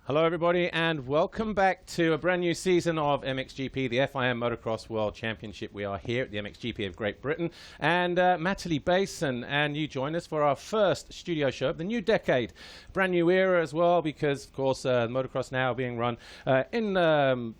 Hello everybody and welcome back to a brand new season of MXGP, the FIM Motocross World Championship. We are here at the MXGP of Great Britain and Natalie Basin, and you join us for our first studio show of the new decade. Brand new era as well because of course motocross now being run in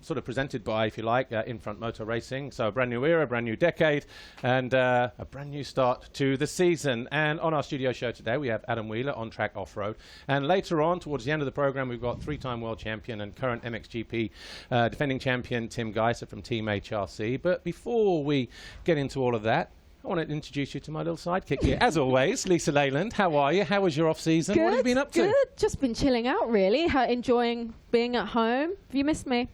sort of presented by, if you like, In Front Motor Racing. So a brand new era, brand new decade and a brand new start to the season. And on our studio show today we have Adam Wheeler, On Track Off-Road, and later on towards the end of the program we've got three-time world champion and current MXGP defending champion Tim Geiser from Team HRC. But before we get into all of that, I want to introduce you to my little sidekick here. As always, Lisa Leyland. How are you? How was your off-season? What have you been up to? Good. Just been chilling out, really. Enjoying being at home. Have you missed me?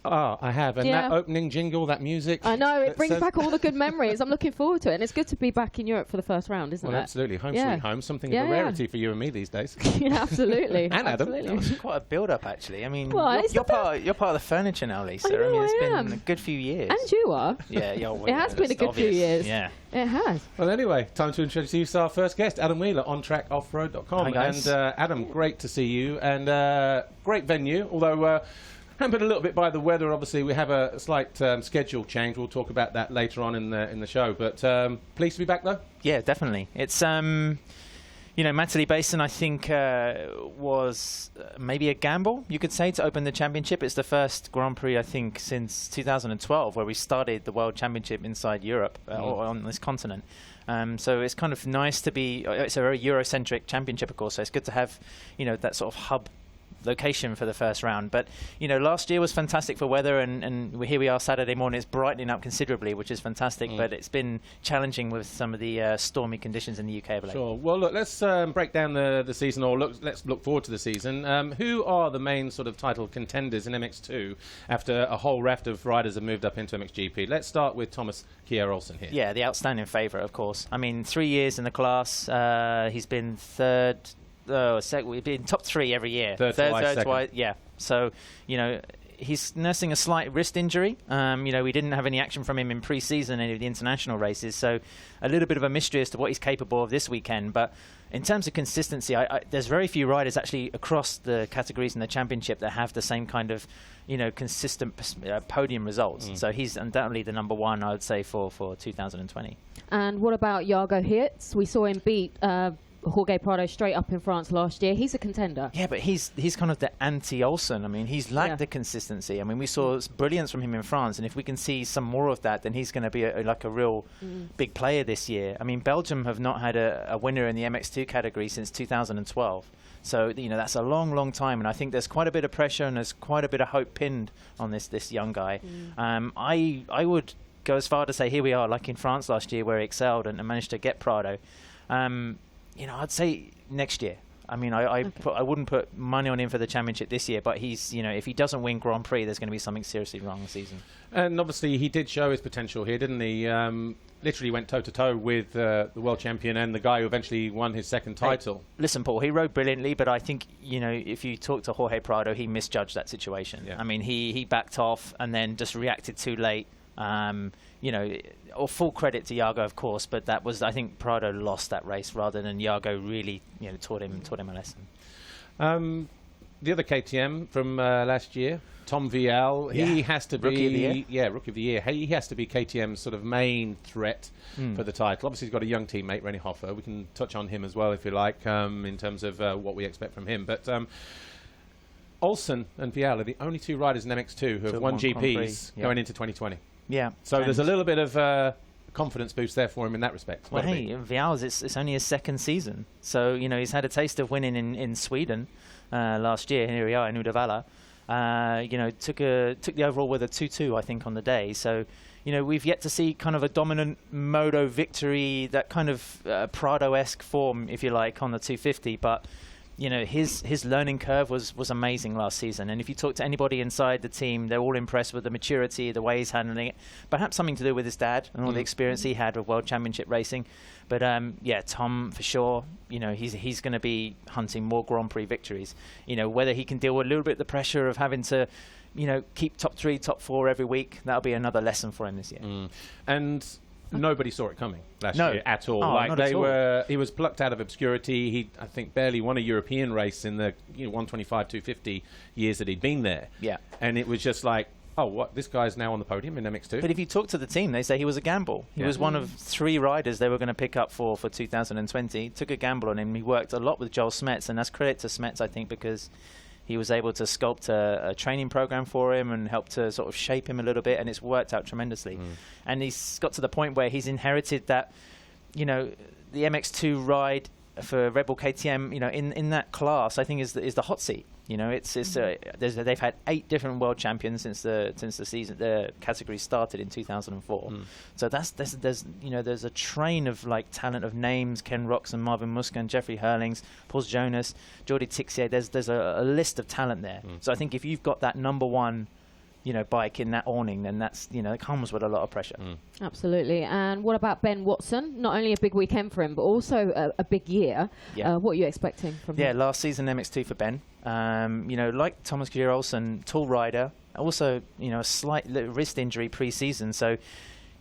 Oh, I have. And yeah. that opening jingle, that music. I know. It brings back all the good memories. I'm looking forward to it. And it's good to be back in Europe for the first round, isn't it? Well, absolutely. Home sweet home. Something of a rarity for you and me these days. Yeah, absolutely. And Adam. That was quite a build-up, actually. I mean, well, you're part of the furniture now, Lisa. I mean, it's been a good few years. And you are. Yeah, well, it has been a good few years. Yeah. It has. Well, anyway, time to introduce our first guest, Adam Wheeler, ontrackoffroad.com. Hi, guys. And Adam, great to see you. And great venue, although hampered a little bit by the weather. Obviously, we have a slight schedule change. We'll talk about that later on in the show. But pleased to be back, though. Yeah, definitely. It's you know, Natalie Basin, I think, was maybe a gamble, you could say, to open the championship. It's the first Grand Prix, I think, since 2012, where we started the World Championship inside Europe, or on this continent. So it's kind of nice to be. It's a very Eurocentric championship, of course. So it's good to have, you know, that sort of hub location for the first round. But you know, last year was fantastic for weather, and here we are Saturday morning. It's brightening up considerably, which is fantastic. But it's been challenging with some of the stormy conditions in the UK of late. Sure. Well, look, let's break down the season, or let's look forward to the season. Who are the main sort of title contenders in MX2 after a whole raft of riders have moved up into MXGP? Let's start with Thomas Cairoli here. Yeah, the outstanding favourite, of course. I mean, 3 years in the class. He's been third. We've been top three every year. Third twice. Yeah. So, you know, he's nursing a slight wrist injury. You know, we didn't have any action from him in pre-season, any of the international races. So, a little bit of a mystery as to what he's capable of this weekend. But in terms of consistency, there's very few riders actually across the categories in the championship that have the same kind of, you know, consistent podium results. So he's undoubtedly the number one, I would say, for 2020. And what about Jago Hertz? We saw him beat Jorge Prado straight up in France last year. He's a contender. Yeah, but he's kind of the anti-Olsen. I mean, he's lacked the consistency. I mean, we saw brilliance from him in France, and if we can see some more of that, then he's going to be like a real big player this year. I mean, Belgium have not had a winner in the MX2 category since 2012. So, you know, that's a long, long time, and I think there's quite a bit of pressure and there's quite a bit of hope pinned on this young guy. I would go as far to say here we are, like in France last year, where he excelled and managed to get Prado. You know, I'd say next year. I mean, I wouldn't put money on him for the championship this year, but he's, you know, if he doesn't win Grand Prix, there's going to be something seriously wrong this season. And obviously, he did show his potential here, didn't he? Literally went toe-to-toe with the world champion and the guy who eventually won his second title. Hey, listen, Paul, he rode brilliantly, but I think, you know, if you talk to Jorge Prado, he misjudged that situation. Yeah. I mean, he backed off and then just reacted too late. You know, or full credit to Jago, of course, but that was, I think, Prado lost that race rather than Jago really, you know, taught him a lesson. The other KTM from last year, Tom Vial, he has to be Rookie of the Year. Yeah, Rookie of the Year. He has to be KTM's sort of main threat for the title. Obviously, he's got a young teammate, Rennie Hoffer. We can touch on him as well if you like, in terms of what we expect from him. But Olsen and Vial are the only two riders in MX2 who have won GPs going into 2020. Yeah. So there's a little bit of confidence boost there for him in that respect. Well, hey, Vial's, it's only his second season. So, you know, he's had a taste of winning in Sweden last year. Here we are in Uddevalla. You know, took the overall with a 2-2, I think, on the day. So, you know, we've yet to see kind of a dominant moto victory, that kind of Prado-esque form, if you like, on the 250. But you know, his learning curve was amazing last season. And if you talk to anybody inside the team, they're all impressed with the maturity, the way he's handling it. Perhaps something to do with his dad and all the experience he had with World Championship racing. But yeah, Tom, for sure, you know, he's going to be hunting more Grand Prix victories. You know, whether he can deal with a little bit the pressure of having to, you know, keep top 3, top 4 every week, that'll be another lesson for him this year. And nobody saw it coming last No. year at all. Oh, Like not at all. He was plucked out of obscurity. He, I think, barely won a European race in the 125, 250 years that he'd been there. Yeah. And it was just like, oh, what? This guy's now on the podium in MX2. But if you talk to the team, they say he was a gamble. He was one of 3 riders they were going to pick up for 2020. Took a gamble on him. He worked a lot with Joel Smets, and that's credit to Smets, I think, because he was able to sculpt a training program for him and help to sort of shape him a little bit, and it's worked out tremendously. And he's got to the point where he's inherited that, the MX2 ride for Red Bull KTM, in that class, I think is the hot seat. They've had 8 different world champions since the category started in 2004. So there's a train of like talent of names: Ken Rocks and Marvin Muscan, Jeffrey Hurlings, Paul Jonas, Jordi Tixier. There's a list of talent there. So I think if you've got that number one bike in that awning, then that's, it comes with a lot of pressure. Absolutely. And what about Ben Watson? Not only a big weekend for him, but also a big year. Yeah. What are you expecting from him? Yeah, last season MX2 for Ben. Like Thomas Cairoli, tall rider. Also, a slight wrist injury pre-season. So,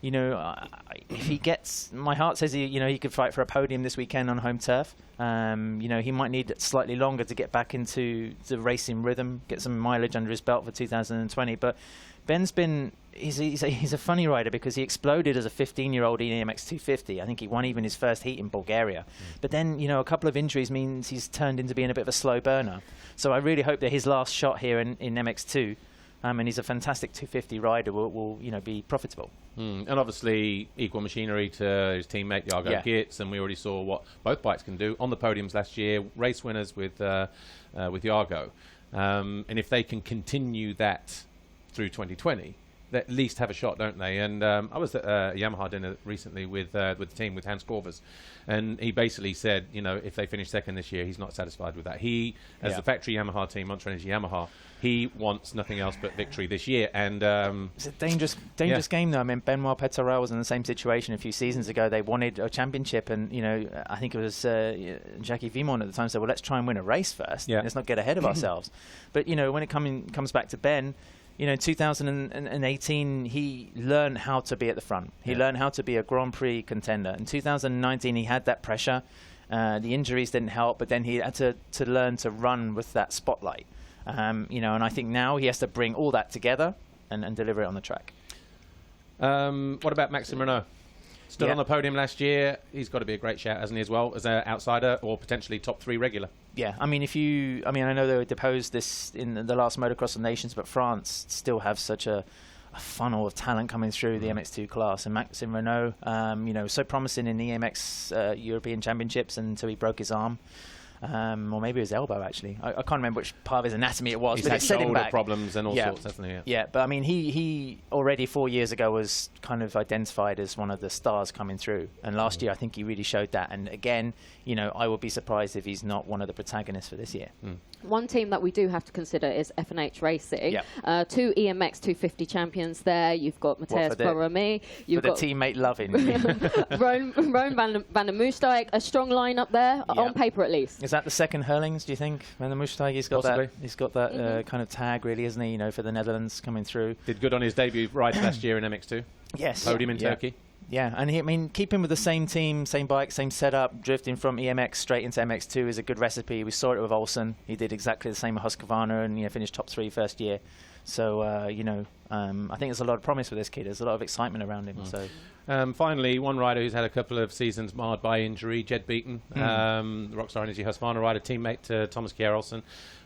if he gets, my heart says he could fight for a podium this weekend on home turf. He might need slightly longer to get back into the racing rhythm, get some mileage under his belt for 2020. But Ben's he's a funny rider because he exploded as a 15-year-old in EMX 250. I think he won even his first heat in Bulgaria. But then, a couple of injuries means he's turned into being a bit of a slow burner. So I really hope that his last shot here in MX2, and he's a fantastic 250 rider, will be profitable. And obviously equal machinery to his teammate Jago Geerts, and we already saw what both bikes can do on the podiums last year, race winners with Jago. And if they can continue that through 2020, they at least have a shot, don't they? And I was at a Yamaha dinner recently with the team, with Hans Korvers, and he basically said, if they finish second this year, he's not satisfied with that. He, as the factory Yamaha team, Monster Energy Yamaha, he wants nothing else but victory this year. And it's a dangerous game, though. I mean, Benoit Pétarel was in the same situation a few seasons ago. They wanted a championship, and I think it was Jackie Vimon at the time said, "Well, let's try and win a race first. Let's not get ahead of ourselves." But when it comes back to Ben, 2018 he learned how to be at the front. He learned how to be a Grand Prix contender. In 2019 he had that pressure. The injuries didn't help, but then he had to learn to run with that spotlight. And I think now he has to bring all that together and deliver it on the track. Mm-hmm. What about Maxime Renault? Stood on the podium last year. He's got to be a great shout, hasn't he, as well, as an outsider or potentially top 3 regular? Yeah, I know they were deposed this in the last Motocross of Nations, but France still have such a funnel of talent coming through the MX2 class. And Maxime Renault, so promising in the EMX European Championships until he broke his arm. Or maybe his elbow, actually. I can't remember which part of his anatomy it was. He's but had it set him shoulder back. problems and all sorts, hasn't he? Yeah, but he already 4 years ago was kind of identified as one of the stars coming through. And last year, I think he really showed that. And again, I would be surprised if he's not one of the protagonists for this year. One team that we do have to consider is F&H Racing. Yep. 2 EMX 250 champions there. You've got Matthias Boromé. You've got the teammate loving. Ron van der Moostijk. A strong lineup there, on paper at least. Is that the second Hurlings, do you think? Van der Moostijk, he's got that kind of tag, really, isn't he? For the Netherlands coming through. Did good on his debut ride last year in MX2. Yes. Podium in Turkey. Yeah, and keeping with the same team, same bike, same setup, drifting from EMX straight into MX2 is a good recipe. We saw it with Olsen. He did exactly the same with Husqvarna and finished top 3 first year. So, I think there's a lot of promise with this kid. There's a lot of excitement around him. So, finally, one rider who's had a couple of seasons marred by injury, Jed Beaton, the Rockstar Energy Husqvarna rider, teammate to Thomas Cairoli.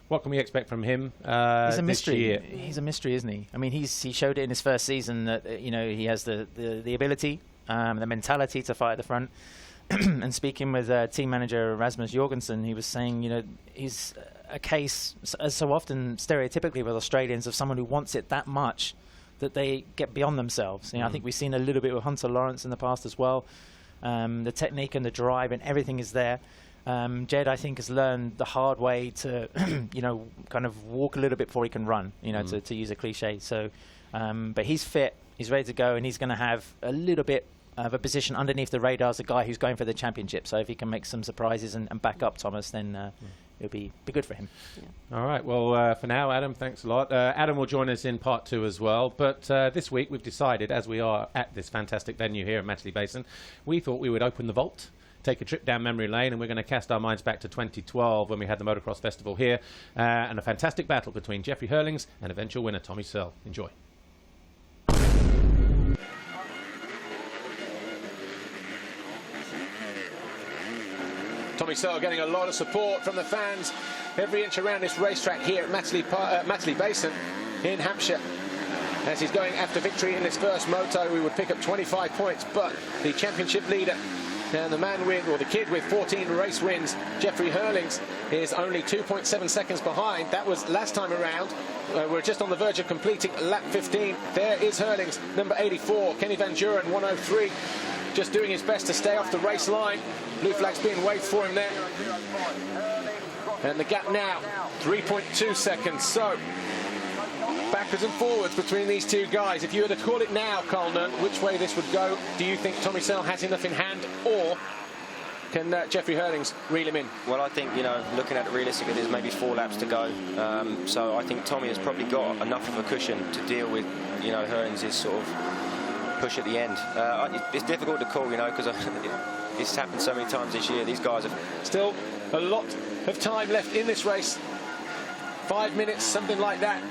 What can we expect from him he's a mystery. this year? He's a mystery, isn't he? I mean, he showed it in his first season that he has the ability, the mentality to fight at the front. And speaking with team manager Rasmus Jorgensen, he was saying, he's a case, as so often stereotypically with Australians, of someone who wants it that much that they get beyond themselves. I think we've seen a little bit with Hunter Lawrence in the past as well. The technique and the drive and everything is there. Jed, I think, has learned the hard way to, kind of walk a little bit before he can run, to use a cliche. So, but he's fit, he's ready to go, and he's going to have a little bit of a position underneath the radar as a guy who's going for the championship. So if he can make some surprises and back up Thomas, then it'll be good for him. All right. Well, for now, Adam, thanks a lot. Adam will join us in part 2 as well. But this week we've decided, as we are at this fantastic venue here at Matterley Basin, we thought we would open the vault, take a trip down memory lane, and we're going to cast our minds back to 2012 when we had the Motocross Festival here, and a fantastic battle between Jeffrey Hurlings and eventual winner Tommy Searle. Enjoy. Tommy Searle getting a lot of support from the fans every inch around this racetrack here at Matterley Basin in Hampshire. As he's going after victory in this first moto, we would pick up 25 points, but the championship leader and the man with, or the kid with 14 race wins, Jeffrey Hurlings, is only 2.7 seconds behind. That was last time around. We're just on the verge of completing lap 15. There is Hurlings, number 84, Kenny Van Duren, 103. Just doing his best to stay off the race line. Blue flag's being waved for him there. And the gap now, 3.2 seconds. So, backwards and forwards between these two guys. If you were to call it now, Carl Nunn, which way this would go, do you think Tommy Searle has enough in hand, or can Jeffrey Hurlings reel him in? Well, I think, looking at it realistically, there's maybe 4 laps to go. So I think Tommy has probably got enough of a cushion to deal with, Hurlings' sort of push at the end. It's difficult to call, because it's happened so many times this year. These guys have still a lot of time left in this race. 5 minutes, something like that,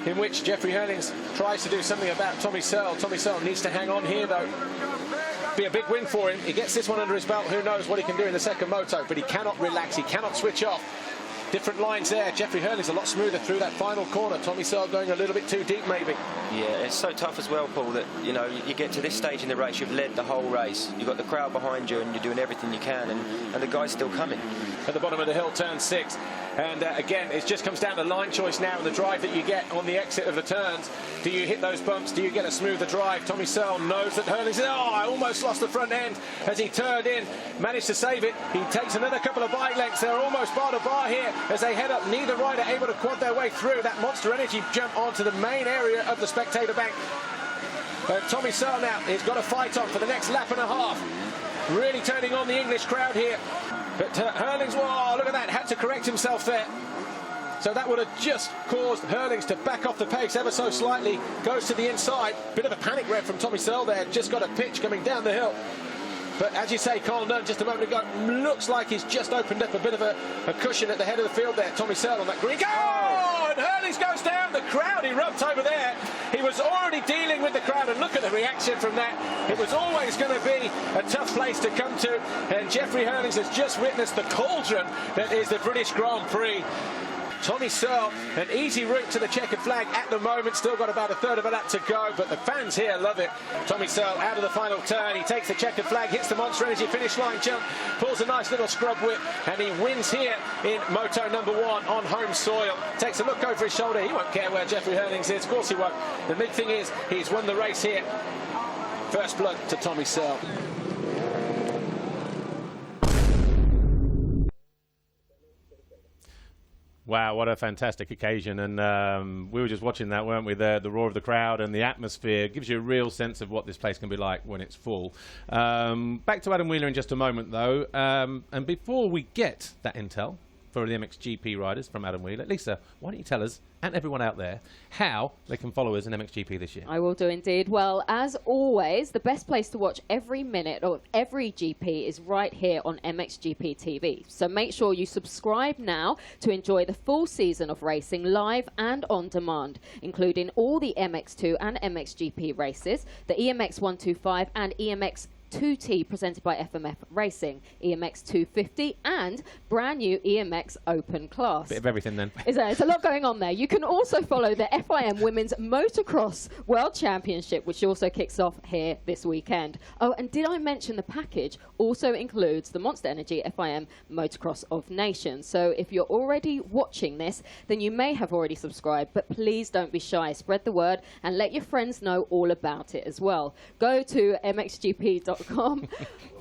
in which Jeffrey Hurlings tries to do something about Tommy Searle. Tommy Searle needs to hang on here, though. Be a big win for him. He gets this one under his belt. Who knows what he can do in the second moto, but he cannot relax. He cannot switch off. Different lines there. Jeffrey Hurlings a lot smoother through that final corner. Tommy Searle going a little bit too deep, maybe. Yeah, it's so tough as well, Paul, that, you get to this stage in the race, you've led the whole race. You've got the crowd behind you and you're doing everything you can, and the guy's still coming. At the bottom of the hill, turn 6. And again, it just comes down to line choice now and the drive that you get on the exit of the turns. Do you hit those bumps? Do you get a smoother drive? Tommy Searle knows that Hurlings, I almost lost the front end as he turned in. Managed to save it. He takes another couple of bike lengths. They're almost bar to bar here as they head up. Neither rider able to quad their way through that Monster Energy jump onto the main area of the spectator bank. Tommy Searle now, he's got a fight on for the next lap and a half. Really turning on the English crowd here. But Hurlings, look at that, had to correct himself there. So that would have just caused Hurlings to back off the pace ever so slightly. Goes to the inside. Bit of a panic rev from Tommy Searle there. Just got a pitch coming down the hill. But as you say, Carl Nunn, just a moment ago, looks like he's just opened up a bit of a cushion at the head of the field there. Tommy Searle on that green. Oh! And Hurlings goes down. The crowd erupt over there. He was already dealing with the crowd, and look at the reaction from that. It was always going to be a tough place to come to, and Jeffrey Hurlings has just witnessed the cauldron that is the British Grand Prix. Tommy Searle, an easy route to the checkered flag at the moment. Still got about a third of a lap to go, but the fans here love it. Tommy Searle out of the final turn. He takes the checkered flag, hits the Monster Energy finish line jump, pulls a nice little scrub whip, and he wins here in moto number 1 on home soil. Takes a look over his shoulder. He won't care where Jeffrey Hurlings is. Of course he won't. The big thing is he's won the race here. First blood to Tommy Searle. Wow, what a fantastic occasion. And we were just watching that, weren't we? The roar of the crowd and the atmosphere gives you a real sense of what this place can be like when it's full. Back to Adam Wheeler in just a moment, though. And before we get that intel for the MXGP riders from Adam Wheeler, Lisa, why don't you tell us and everyone out there how they can follow us in MXGP this year? I will do indeed. Well, as always, the best place to watch every minute of every GP is right here on MXGP TV. So make sure you subscribe now to enjoy the full season of racing live and on demand, including all the MX2 and MXGP races, the EMX 125 and EMX 2T presented by FMF Racing, EMX 250 and brand new EMX Open Class. Bit of everything then. There's a lot going on there. You can also follow the FIM Women's Motocross World Championship, which also kicks off here this weekend. Oh, and did I mention the package also includes the Monster Energy FIM Motocross of Nations. So if you're already watching this, then you may have already subscribed, but please don't be shy. Spread the word and let your friends know all about it as well. Go to mxgp.com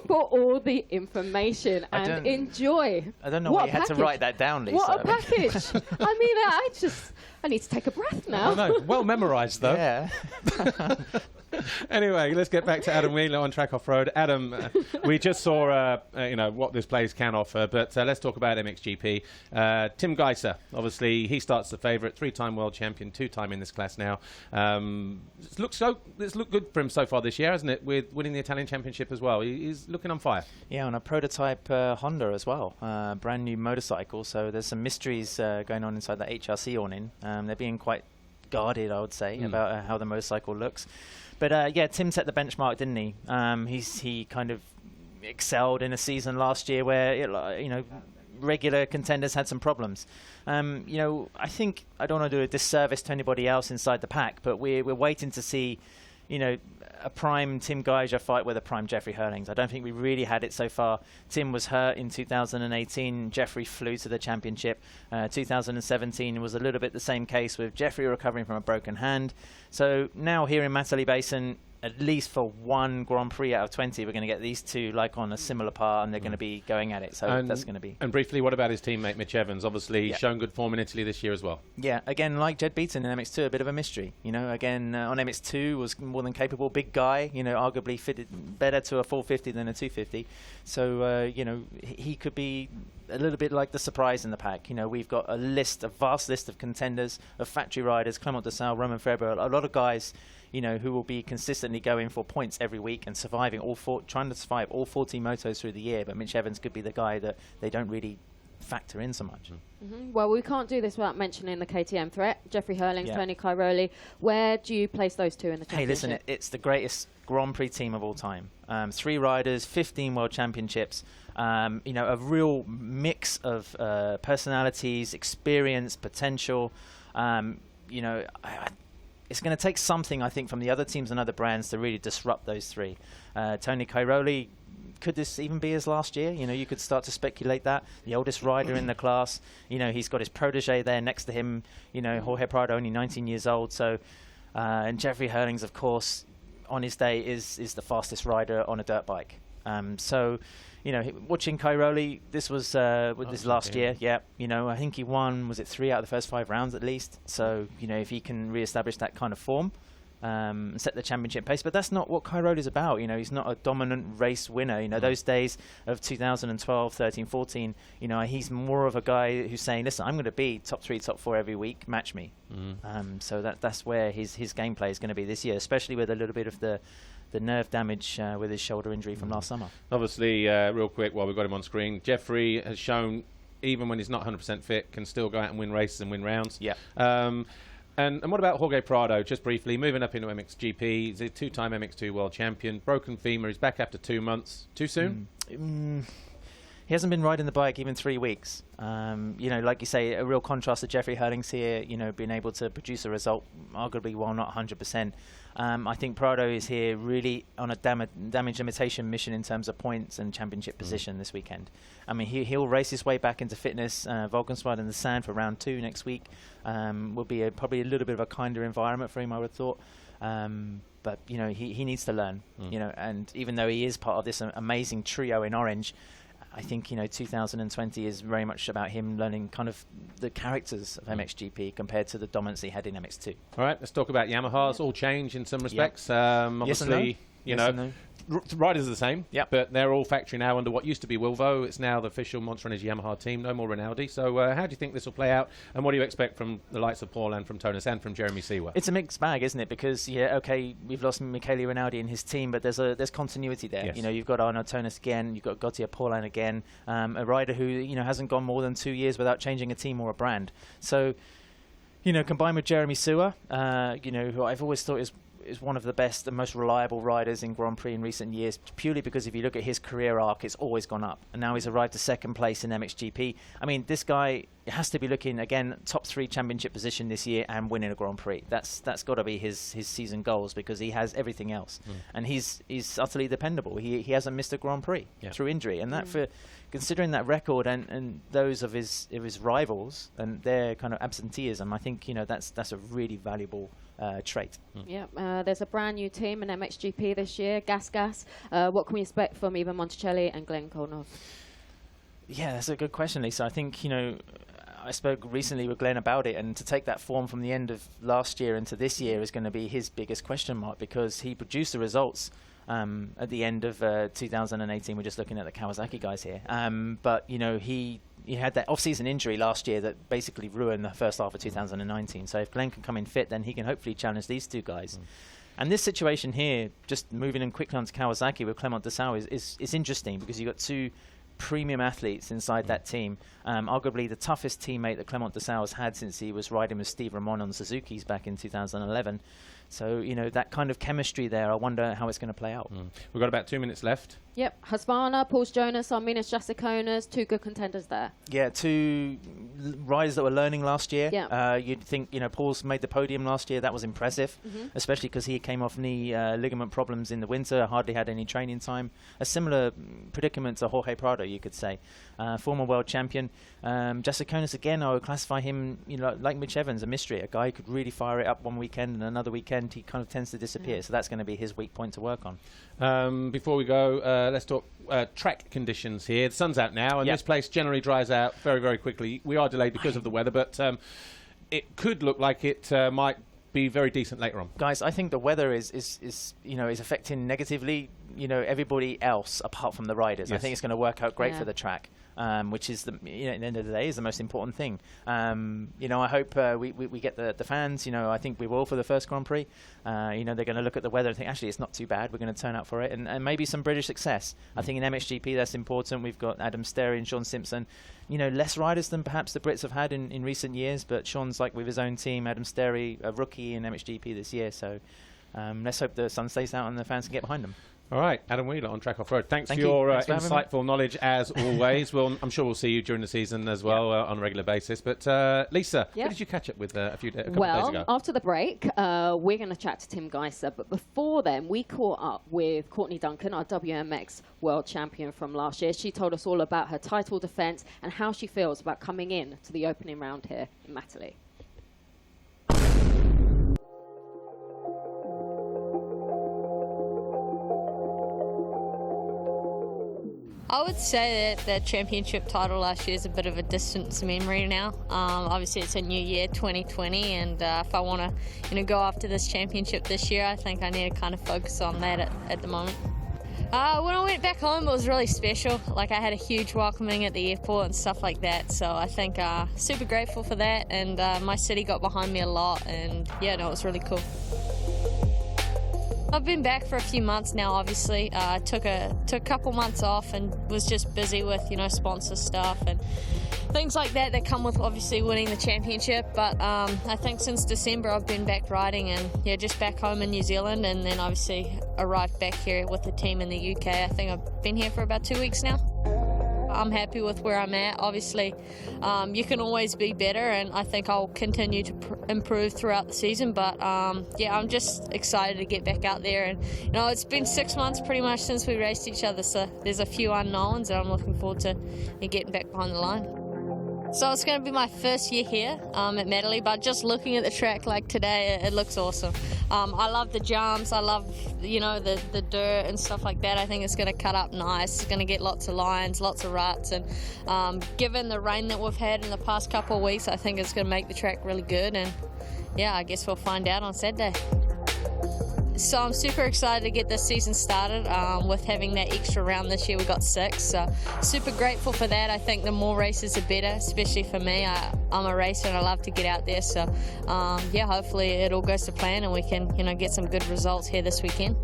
for all the information and enjoy. I don't know why you had to write that down, Lisa. What a package. I mean, I need to take a breath now. I know. Well memorised, though. Yeah. Anyway, let's get back to Adam Wheeler on track off-road. Adam, we just saw what this place can offer, but let's talk about MXGP. Tim Geiser, obviously, he starts the favourite, 3-time world champion, 2-time in this class now. It's looked good for him so far this year, hasn't it, with winning the Italian Championship as well. He's looking on fire. Yeah, on a prototype Honda as well, brand new motorcycle. So there's some mysteries going on inside that HRC awning. They're being quite guarded, I would say, about how the motorcycle looks. But yeah, Tim set the benchmark, didn't he? He kind of excelled in a season last year where regular contenders had some problems. I think I don't want to do a disservice to anybody else inside the pack, but we're waiting to see, a prime Tim Geiser fight with a prime Jeffrey Hurlings. I don't think we really had it so far. Tim was hurt in 2018. Jeffrey flew to the championship. 2017 was a little bit the same case with Jeffrey recovering from a broken hand. So now here in Matterley Basin, at least for one Grand Prix out of 20, we're going to get these two on a similar par, and they're going to be going at it. So that's going to be. And briefly, what about his teammate Mitch Evans? Obviously, shown good form in Italy this year as well. Yeah, again, like Jed Beaton in MX2, a bit of a mystery. Again, on MX2 was more than capable, big guy. Arguably fitted better to a 450 than a 250. So he could be a little bit like the surprise in the pack. We've got a vast list of contenders, of factory riders, Clement Desailles, Roman Ferber, a lot of guys who will be consistently going for points every week and trying to survive all 40 motos through the year. But Mitch Evans could be the guy that they don't really factor in so much. Well, we can't do this without mentioning the KTM threat. Jeffrey Hurlings, Tony Cairoli. Where do you place those two in the championship? Hey, listen, it's the greatest Grand Prix team of all time. 3 riders, 15 world championships. A real mix of personalities, experience, potential. It's going to take something, I think, from the other teams and other brands to really disrupt those 3. Tony Cairoli, could this even be his last year? You could start to speculate that. The oldest rider in the class. He's got his protege there next to him. Jorge Prado, only 19 years old. So, and Jeffrey Hurlings, of course, on his day is the fastest rider on a dirt bike. Watching Cairoli, this was this last year. Yeah, I think he won, was it 3 out of the first 5 rounds at least? So, if he can re-establish that kind of form and set the championship pace. But that's not what Cairoli's about. He's not a dominant race winner. Those days of 2012, 13, 14, he's more of a guy who's saying, listen, I'm going to be top 3, top 4 every week, match me. So that's where his gameplay is going to be this year, especially with a little bit of the nerve damage with his shoulder injury from last summer. Obviously, real quick, while we've got him on screen, Jeffrey has shown, even when he's not 100% fit, can still go out and win races and win rounds. Yeah. And what about Jorge Prado, just briefly, moving up into MXGP? He's a 2-time MX2 world champion, broken femur, he's back after 2 months. Too soon? He hasn't been riding the bike even 3 weeks. Like you say, a real contrast to Jeffrey Hurlings here, being able to produce a result, arguably while not 100%. I think Prado is here really on a damage limitation mission in terms of points and championship position this weekend. I mean, he'll race his way back into fitness. Volkenswaard in the sand for round 2 next week will be probably a little bit of a kinder environment for him, I would have thought. But, he needs to learn, and even though he is part of this amazing trio in orange, I think 2020 is very much about him learning kind of the characters of MXGP compared to the dominance he had in MX2. All right, let's talk about Yamaha. It's all changed in some respects. Obviously, riders are the same, but they're all factory now under what used to be Wilvo. It's now the official Monster Energy Yamaha team. No more Rinaldi. So how do you think this will play out? And what do you expect from the likes of Paul and from Tonus and from Jeremy Seewer? It's a mixed bag, isn't it? Because we've lost Michele Rinaldi and his team, but there's continuity there. Yes. You've got Arno Tonus again, you've got Gautier Paulin again, a rider who hasn't gone more than 2 years without changing a team or a brand. So combined with Jeremy Seewer, who I've always thought is one of the best and most reliable riders in Grand Prix in recent years, purely because if you look at his career arc, it's always gone up. And now he's arrived to 2nd place in MXGP. I mean, this guy has to be looking, again, top 3 championship position this year and winning a Grand Prix. That's got to be his season goals, because he has everything else. And he's utterly dependable. He hasn't missed a Grand Prix through injury. And that, for considering that record and those of his rivals and their kind of absenteeism, I think that's a really valuable trait. There's a brand new team in MXGP this year, Gas. What can we expect from Ivan Monticelli and Glenn Kolnov? Yeah, that's a good question, Lisa. I think I spoke recently with Glenn about it, and to take that form from the end of last year into this year is going to be his biggest question mark, because he produced the results at the end of 2018. We're just looking at the Kawasaki guys here. But, you know, he had that off-season injury last year that basically ruined the first half of 2019. So if Glenn can come in fit, then he can hopefully challenge these two guys. And this situation here, just moving in quickly onto Kawasaki with Clément Dessau, is interesting, because you've got two premium athletes inside that team. Arguably the toughest teammate that Clément Dessau has had since he was riding with Steve Ramon on Suzuki's back in 2011. So, you know, that kind of chemistry there, I wonder how it's going to play out. We've got about 2 minutes left. Yep, Husqvarna, Paul Jonas, Arminas Jasikonas, two good contenders there. Yeah, two riders that were learning last year. Yeah. You'd think, you know, Paul's made the podium last year. That was impressive, especially because he came off knee ligament problems in the winter, hardly had any training time. A similar predicament to Jorge Prado, you could say. Former world champion. Jasikonas, again, I would classify him, you know, like Mitch Evans, a mystery. A guy who could really fire it up one weekend, and another weekend he kind of tends to disappear. So that's going to be his weak point to work on. Before we go, let's talk track conditions here. The sun's out now, and this place generally dries out very, very quickly. We are delayed because of the weather, but it could look like it might be very decent later on. Guys, I think the weather is you know, is affecting negatively, you know, everybody else apart from the riders. I think it's going to work out great for the track. Which is, you know, at the end of the day, is the most important thing. You know, I hope we get the fans. You know, I think we will for the first Grand Prix. You know, they're going to look at the weather and think, actually, it's not too bad. We're going to turn out for it. And maybe some British success. I think in MXGP, that's important. We've got Adam Sterry and Sean Simpson. You know, less riders than perhaps the Brits have had in recent years. But Sean's like with his own team. Adam Sterry, a rookie in MXGP this year. So let's hope the sun stays out and the fans can get behind them. All right, Adam Wheeler on Track Off-Road. Thanks for your insightful knowledge, as always. I'm sure we'll see you during the season as well on a regular basis. But Lisa, what did you catch up with a couple of days ago? Well, after the break, we're going to chat to Tim Geiser. But before then, we caught up with Courtney Duncan, our WMX world champion from last year. She told us all about her title defence and how she feels about coming in to the opening round here in Matterley. I would say that the championship title last year is a bit of a distant memory now. Obviously, it's a new year, 2020, and if I want to, go after this championship this year, I think I need to kind of focus on that at the moment. When I went back home, it was really special. Like, I had a huge welcoming at the airport and stuff like that. So I think super grateful for that, and my city got behind me a lot, and it was really cool. I've been back for a few months now, obviously. Took a couple months off and was just busy with, sponsor stuff and things like that come with obviously winning the championship. But I think since December I've been back riding and just back home in New Zealand, and then obviously arrived back here with the team in the UK. I think I've been here for about 2 weeks now. I'm happy with where I'm at. Obviously, you can always be better, and I think I'll continue to improve throughout the season. But I'm just excited to get back out there. And it's been 6 months pretty much since we raced each other, so there's a few unknowns, and I'm looking forward to getting back behind the line. So it's going to be my first year here at Matterley, but just looking at the track like today, it looks awesome. I love the jumps, I love the dirt and stuff like that. I think it's going to cut up nice. It's going to get lots of lines, lots of ruts, and given the rain that we've had in the past couple of weeks, I think it's going to make the track really good. And I guess we'll find out on Saturday. So I'm super excited to get this season started with having that extra round this year. We got 6, so super grateful for that. I think the more races are better, especially for me. I'm a racer and I love to get out there. So hopefully it all goes to plan and we can get some good results here this weekend.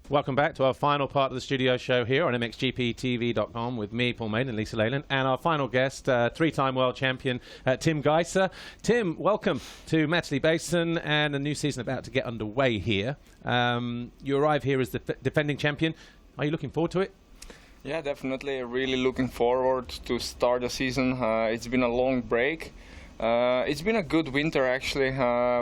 Welcome back to our final part of the studio show here on MXGPTV.com with me, Paul Main, and Lisa Leyland, and our final guest, three-time world champion Tim Geiser. Tim, welcome to Matterley Basin and a new season about to get underway here. You arrive here as the defending champion. Are you looking forward to it? Yeah, definitely. Really looking forward to start the season. It's been a long break. It's been a good winter actually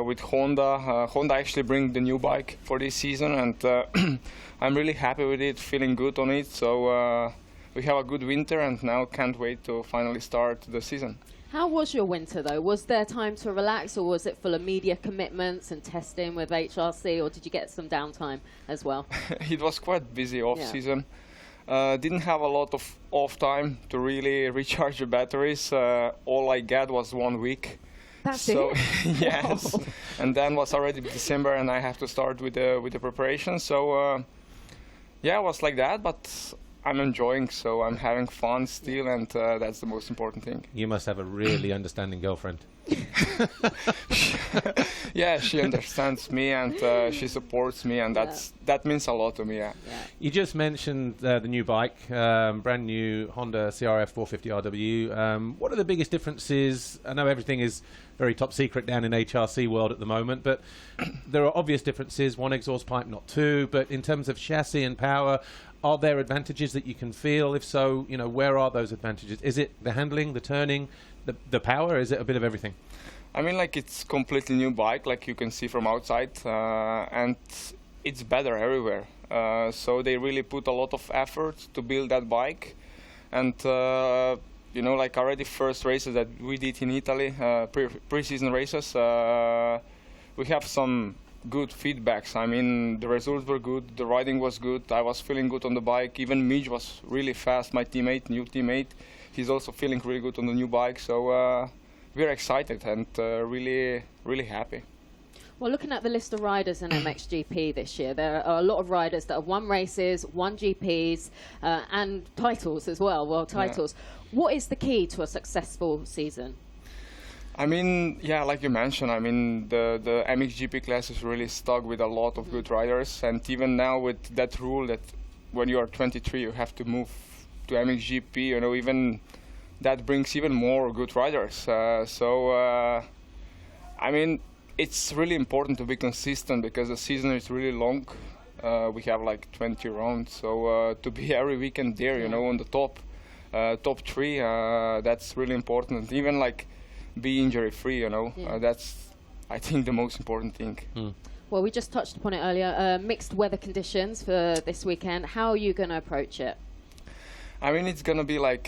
with Honda. Honda actually bring the new bike for this season, and I'm really happy with it, feeling good on it. So we have a good winter and now can't wait to finally start the season. How was your winter, though? Was there time to relax, or was it full of media commitments and testing with HRC, or did you get some downtime as well? It was quite busy off-season. Didn't have a lot of off time to really recharge the batteries. All I got was 1 week. That's it? Yes. Wow. And then was already December, and I have to start with the preparation. So yeah, it was like that, but I'm enjoying, so I'm having fun still, and that's the most important thing. You must have a really understanding girlfriend. Yeah, she understands me, and she supports me, and that means a lot to me. Yeah. You just mentioned the new bike, brand new Honda CRF 450RW. What are the biggest differences? I know everything is very top secret down in HRC world at the moment, but there are obvious differences. One exhaust pipe, not two. But in terms of chassis and power, are there advantages that you can feel? If so, you know, where are those advantages? Is it the handling, the turning, the power? Is it a bit of everything? I mean, like, it's completely new bike, like you can see from outside, and it's better everywhere. So they really put a lot of effort to build that bike, and you know, like already first races that we did in Italy, pre-season races, we have some good feedbacks. I mean, the results were good, the riding was good, I was feeling good on the bike. Even Midge was really fast, my teammate, new teammate. He's also feeling really good on the new bike. So we're excited and really, really happy. Well, looking at the list of riders in MXGP this year, there are a lot of riders that have won races, won GPs, and titles as well, world titles. Yeah. What is the key to a successful season? I mean, yeah, like you mentioned, I mean, the MXGP class is really stuck with a lot of good riders, and even now with that rule that when you are 23 you have to move to MXGP, you know, even that brings even more good riders. I mean, it's really important to be consistent because the season is really long. We have like 20 rounds, so to be every weekend there, you know, on the top three, that's really important. Even like be injury free, you know, that's, I think, the most important thing. Well, we just touched upon it earlier, mixed weather conditions for this weekend. How are you going to approach it? I mean, it's going to be like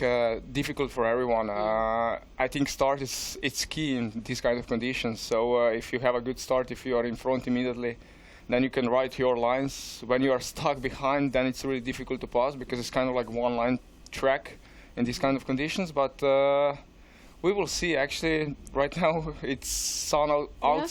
difficult for everyone. I think start it's key in these kind of conditions. So if you have a good start, if you are in front immediately, then you can ride your lines. When you are stuck behind, then it's really difficult to pass because it's kind of like one line track in these kind of conditions. But we will see. Actually, right now it's sun out,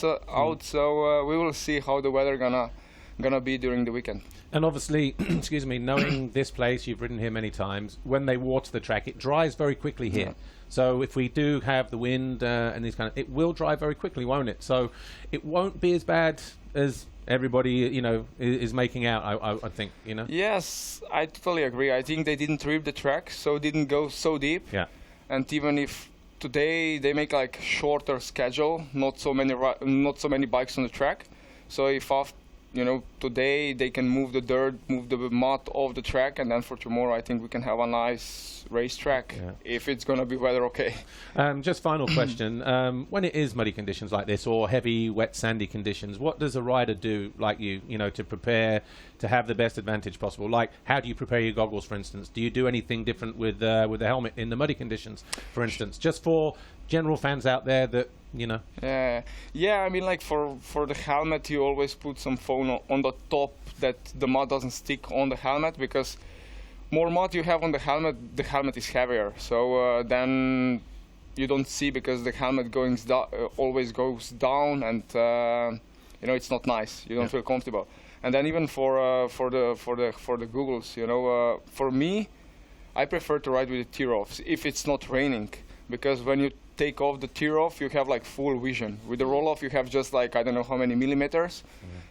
so we will see how the weather gonna be during the weekend. And obviously, excuse me, knowing this place, you've ridden here many times, when they water the track, it dries very quickly here. Yeah. So if we do have the wind and these kind of, it will dry very quickly, won't it? So it won't be as bad as everybody, you know, is making out, I think, you know? Yes, I totally agree. I think they didn't rip the track, so it didn't go so deep. Yeah. And even if today they make like shorter schedule, not so many bikes on the track. So if after, you know, today they can move the dirt, move the mud off the track, and then for tomorrow I think we can have a nice racetrack if it's going to be weather okay. Just final question. When it is muddy conditions like this or heavy, wet, sandy conditions, what does a rider do like you know, to prepare to have the best advantage possible? Like, how do you prepare your goggles, for instance? Do you do anything different with the helmet in the muddy conditions, for instance? Just for general fans out there that, you know. Yeah, I mean, like for the helmet, you always put some foam on the top that the mud doesn't stick on the helmet, because more mud you have on the helmet is heavier. So then you don't see, because the helmet always goes down, and you know, it's not nice. You don't feel comfortable. And then even for the goggles, you know, for me, I prefer to ride with the tear-offs if it's not raining, because when you take off the tear-off, you have like full vision. With the roll-off, you have just like, I don't know how many millimeters.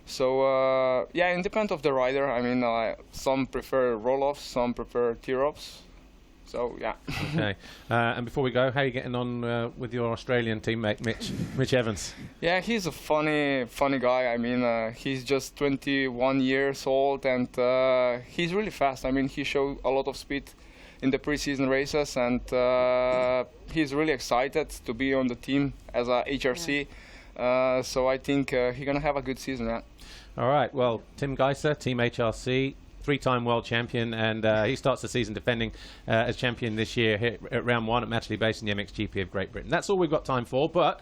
So yeah, it depends of the rider. I mean, some prefer roll-offs, some prefer tear-offs. So yeah. Okay. And before we go, how are you getting on with your Australian teammate Mitch Evans? Yeah, he's a funny guy. I mean, he's just 21 years old, and he's really fast. I mean, he showed a lot of speed in the pre-season races, and he's really excited to be on the team as a HRC. So I think he's gonna have a good season. Yeah. All right. Well, Tim Geiser, Team HRC. three-time world champion, and he starts the season defending as champion this year here at round 1 at Matterley Base in the MXGP of Great Britain. That's all we've got time for, but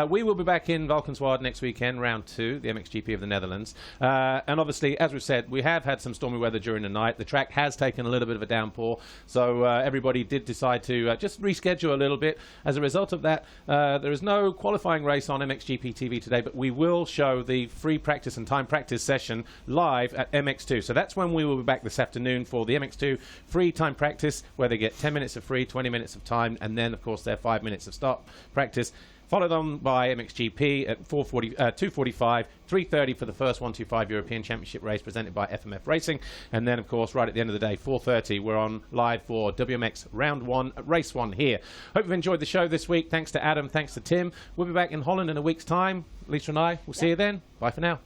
we will be back in Valkenswaard next weekend, round 2, the MXGP of the Netherlands. And obviously, as we've said, we have had some stormy weather during the night. The track has taken a little bit of a downpour, so everybody did decide to just reschedule a little bit. As a result of that, there is no qualifying race on MXGP TV today, but we will show the free practice and time practice session live at MX2. So that's when we will be back this afternoon for the MX2 free time practice, where they get 10 minutes of free, 20 minutes of time, and then, of course, their 5 minutes of start practice. Followed on by MXGP at 2:45, 3:30 for the first 125 European Championship race presented by FMF Racing. And then, of course, right at the end of the day, 4:30, we're on live for WMX Round 1, Race 1 here. Hope you've enjoyed the show this week. Thanks to Adam, thanks to Tim. We'll be back in Holland in a week's time. Lisa and I will see you then. Bye for now.